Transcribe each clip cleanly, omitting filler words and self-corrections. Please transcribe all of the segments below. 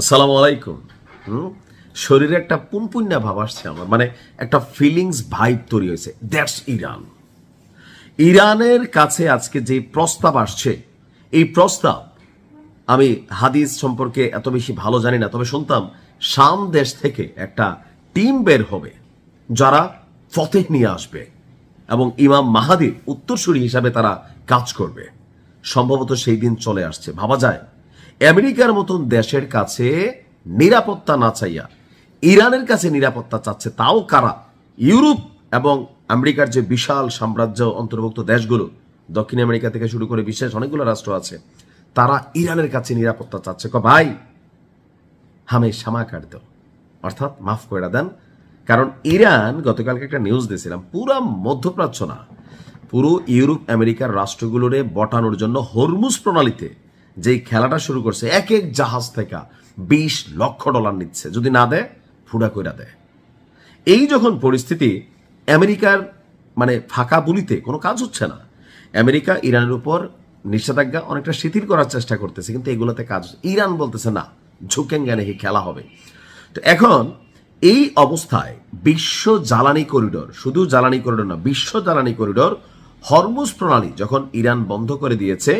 আসসালামু আলাইকুম। শরীরে একটা পুনপুন্যা ভাব আসছে আমার, মানে একটা ফিলিংস ভাইব তৈরি হয়েছে। That's Iran. ইরানের কাছে আজকে যে প্রস্তাব আসছে, এই প্রস্তাব আমি হাদিস সম্পর্কে এত বেশি ভালো জানি না, তবে শুনতাম শাম দেশ থেকে একটা টিম বের হবে যারা ফতেহ নিয়ে আসবে এবং ইমাম মাহাদির উত্তরসূরি হিসাবে তারা কাজ করবে। সম্ভবত সেই দিন চলে আসছে। ভাবা যায় আমেরিকার মতন দেশের কাছে নিরাপত্তা না চাইয়া ইরানের কাছে নিরাপত্তা চাচ্ছে, তাও কারা? ইউরোপ এবং আমেরিকার যে বিশাল সাম্রাজ্য অন্তর্ভুক্ত দেশগুলো, দক্ষিণ আমেরিকা থেকে শুরু করে বিশেষ অনেকগুলো রাষ্ট্র আছে, তারা ইরানের কাছে নিরাপত্তা চাচ্ছে। ভাই হামে সামা কাট দাও, অর্থাৎ মাফ করে দেন। কারণ ইরান, গতকালকে একটা নিউজ দিয়েছিলাম, পুরো মধ্যপ্রাচ্য না, পুরো ইউরোপ আমেরিকার রাষ্ট্রগুলোরে বটানোর জন্য হরমুজ প্রণালীতে যেই খেলাটা শুরু করছে, এক এক জাহাজ থেকে $20 লক্ষ নিচ্ছে, যদি না দেয় ফুডা কইরা দেয়। এই যখন পরিস্থিতি, আমেরিকার মানে ফাঁকা বুলিতে কোনো কাজ হচ্ছে না। আমেরিকা ইরানের উপর নিষেধাজ্ঞা অনেকটা শিথিল করার চেষ্টা করতেছে, কিন্তু এগুলোতে কাজ, ইরান বলতেছে না, ঝুঁকেন জ্ঞানে খেলা হবে। তো এখন এই অবস্থায় বিশ্ব জ্বালানি করিডোর, শুধু জ্বালানি করিডোর না, বিশ্ব জ্বালানি করিডোর হরমুজ প্রণালী যখন ইরান বন্ধ করে দিয়েছে,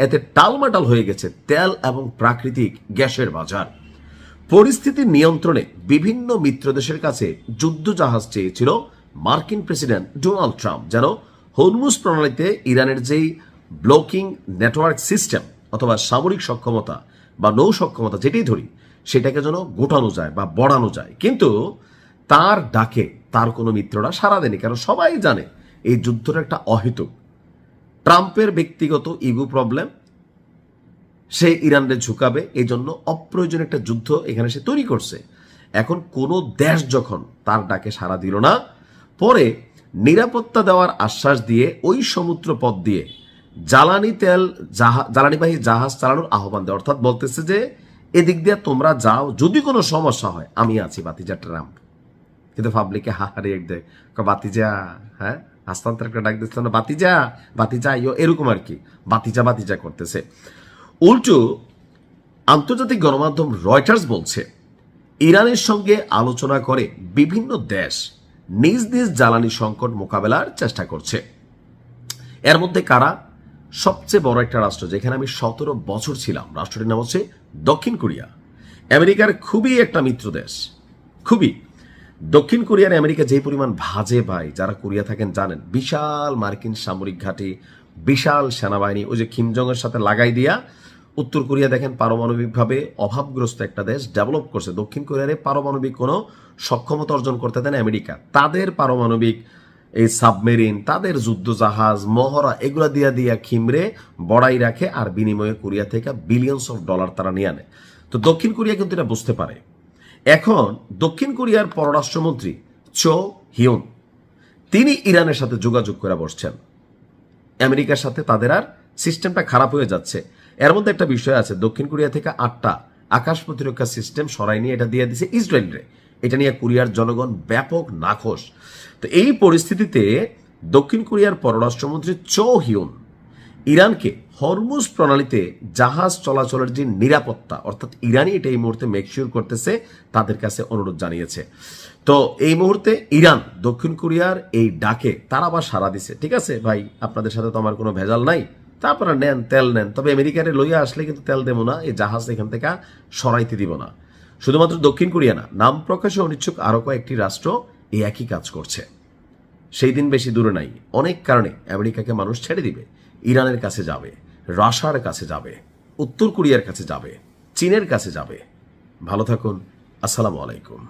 এতে টালমাটাল হয়ে গেছে তেল এবং প্রাকৃতিক গ্যাসের বাজার। পরিস্থিতি নিয়ন্ত্রণে বিভিন্ন মিত্র দেশের কাছে যুদ্ধ জাহাজ চেয়েছিল মার্কিন প্রেসিডেন্ট ডোনাল্ড ট্রাম্প, যেন হরমুজ প্রণালীতে ইরানের যেই ব্লকিং নেটওয়ার্ক সিস্টেম অথবা সামরিক সক্ষমতা বা নৌ সক্ষমতা, যেটাই ধরি, সেটাকে যেন গোটানো যায় বা বড়ানো যায়। কিন্তু তার ডাকে তার কোনো মিত্ররা সাড়া দেয়নি, কারণ সবাই জানে এই যুদ্ধটা একটা অহেতুক। ট্রাম্পের ব্যক্তিগত ইগো প্রবলেম, সে ইরানরে ঝুঁকাবে, এই জন্য অপ্রয়োজনীয় একটা যুদ্ধ এখানে সে তৈরি করছে। এখন কোনো দেশ যখন তার ডাকে সাড়া দিল না, পরে নিরাপত্তা দেওয়ার আশ্বাস দিয়ে ওই সমুদ্র পথ দিয়ে জ্বালানিবাহী জাহাজ চালানোর আহ্বান দেয়, অর্থাৎ বলতেছে যে এদিক দিয়ে তোমরা যাও, যদি কোনো সমস্যা হয় আমি আছি, বাতিজা ট্রাম্প। কিন্তু পাবলিকে রিয়েক্ট দেয়, বাতিজা, হ্যাঁ হস্তান্তর একটা ডাক দিচ্ছে না, বাতিজা বাতিজা আইও, এরকম আর কি, বাতিজা বাতিজা করতেছে। উল্টো আন্তর্জাতিক গণমাধ্যম রয়টার্স বলছে, ইরানের সঙ্গে আলোচনা করে বিভিন্ন দেশ নিজ নিজ জ্বালানি সংকট মোকাবেলার চেষ্টা করছে। এর মধ্যে কারা? সবচেয়ে বড় একটা রাষ্ট্র, যেখানে আমি 17 বছর ছিলাম, রাষ্ট্রটির নাম হচ্ছে দক্ষিণ কোরিয়া। আমেরিকার খুবই একটা মিত্র দেশ, খুবই। দক্ষিণ কোরিয়ার আমেরিকা যে পরিমাণ ভাজে ভাই, যারা কোরিয়া থাকেন জানেন, বিশাল মার্কিন সামরিক ঘাঁটি, বিশাল সেনাবাহিনী, ওই যে কিম জং এর সাথে লাগাই দিয়া উত্তর কোরিয়া দেখেন পারমাণবিকভাবে অভাবগ্রস্ত একটা দেশ, ডেভেলপ করছে। দক্ষিণ কোরিয়ারে পারমাণবিক কোনো সক্ষমতা অর্জন করতে দেন আমেরিকা। তাদের পারমাণবিক এই সাবমেরিন, তাদের যুদ্ধ জাহাজ, মহড়া, এগুলা দিয়া দিয়া খিমরে বড়াই রাখে, আর বিনিময়ে কোরিয়া থেকে বিলিয়নস অফ ডলার তারা নিয়ে আনে। তো দক্ষিণ কোরিয়া কিন্তু এটা বুঝতে পারে। এখন দক্ষিণ কোরিয়ার পররাষ্ট্রমন্ত্রী চো হিউন, তিনি ইরানের সাথে যোগাযোগ করে বসছেন। আমেরিকার সাথে তাদের আর সিস্টেমটা খারাপ হয়ে যাচ্ছে। এর মধ্যে একটা বিষয় আছে, দক্ষিণ কোরিয়া থেকে 8টা আকাশ প্রতিরক্ষা সিস্টেম সরাই নিয়ে এটা দিয়ে দিছে ইসরায়েলরে। এটা নিয়ে কোরিয়ার জনগণ ব্যাপক নাখোশ। তো এই পরিস্থিতিতে দক্ষিণ কোরিয়ার পররাষ্ট্রমন্ত্রী চো হিউন ইরানকে হরমুজ প্রণালীতে জাহাজ চলাচলের যে নিরাপত্তা, অর্থাৎ ইরানই এটা এই মুহূর্তে মেকশিওর করতেছে, তাদের কাছে অনুরোধ জানিয়েছে। তো এই মুহূর্তে ইরান দক্ষিণ কোরিয়ার এই ডাকে তারা আবার সাড়া দিছে। ঠিক আছে ভাই, আপনাদের সাথে তো আমার কোনো ভেজাল নাই, তারপরে নেন, তেল নেন, তবে আমেরিকারে লইয়া আসলে কিন্তু তেল দেবো না, এই জাহাজ এখান থেকে সরাইতে দিব না। শুধুমাত্র দক্ষিণ কোরিয়া না, নাম প্রকাশে অনিচ্ছুক আরো কয়েকটি রাষ্ট্র এই একই কাজ করছে। সেই দিন বেশি দূরে নাই, অনেক কারণে আমেরিকাকে মানুষ ছেড়ে দিবে, ইরানের কাছে যাবে, রাশিয়ার কাছে যাবে, উত্তর কোরিয়ার কাছে যাবে, চীনের কাছে যাবে। ভালো থাকুন, আসসালামু আলাইকুম।